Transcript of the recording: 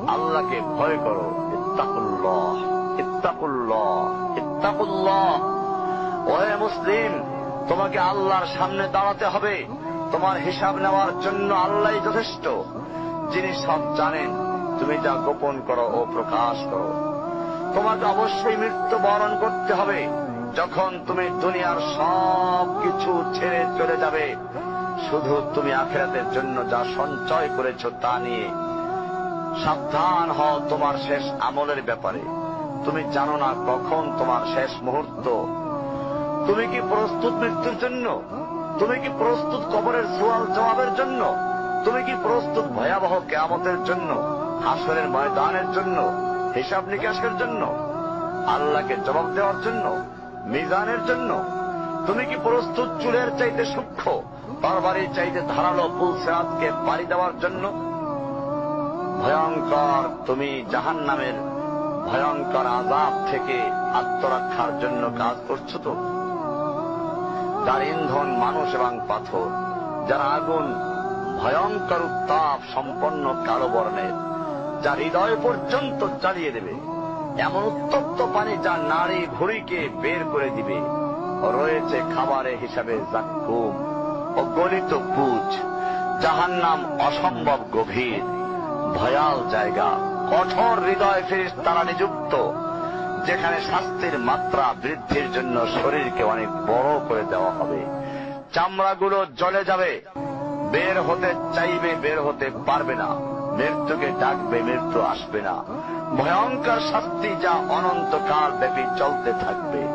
আল্লাহকে ভয় করো। ইত্তাকুল্লাহ, ইত্তাকুল্লাহ, ইত্তাকুল্লাহ। ওহে মুসলিম, তোমাকে আল্লাহর সামনে দাঁড়াতে হবে। তোমার হিসাব নেওয়ার জন্য আল্লাহই যথেষ্ট, যিনি সব জানেন। তুমি যা গোপন করো ও প্রকাশ করো। তোমাকে অবশ্যই মৃত্যু বরণ করতে হবে। যখন তুমি দুনিয়ার সব কিছু ছেড়ে চলে যাবে, শুধু তুমি আখিরাতের জন্য যা সঞ্চয় করেছ তা নিয়ে সাবধান হও তোমার শেষ আমলের ব্যাপারে। তুমি জানো না কখন তোমার শেষ মুহূর্ত। তুমি কি প্রস্তুত মৃত্যুর জন্য? তুমি কি প্রস্তুত কবরের সওয়াল জবাবের জন্য? তুমি কি প্রস্তুত ভয়াবহ কিয়ামতের জন্য, হাসরের ময়দানের জন্য, হিসাব নিকাশের জন্য, আল্লাহকে জবাব দেওয়ার জন্য, মিজানের জন্য? তুমি কি প্রস্তুত চুলের চাইতে সূক্ষ্ম, তরবারির চাইতে ধারালো পুলসিরাতকে পাড়ি দেওয়ার জন্য? ভয়ঙ্কর তুমি জাহান্নামের ভয়ঙ্কর আযাব থেকে আত্মরক্ষার জন্য কাজ করছো তো? যার ইন্ধন মানুষ এবং পাথর, যারা আগুন ভয়ঙ্কর উত্তাপ সম্পন্ন কালো বর্ণের, যা হৃদয় পর্যন্ত জ্বালিয়ে দেবে, এমন উত্তপ্ত পানি যা নাড়ি ভুঁড়িকে বের করে দিবে। রয়েছে খাবারে হিসাবে জাক্কুম ও গলিত পুঁজ। জাহান্নাম অসম্ভব গভীর, ভয়াল জায়গা, কঠোর হৃদয় ফেরেশতারা নিযুক্ত, যেখানে শাস্তির মাত্রা বৃদ্ধির জন্য শরীরকে অনেক বড় করে দেওয়া হবে। চামড়াগুলো জ্বলে যাবে, বের হতে চাইবে, বের হতে পারবে না। মৃত্যুকে ডাকবে, মৃত্যু আসবে না। ভয়ঙ্কর শাস্তি যা অনন্তকাল ব্যাপী চলতে থাকবে।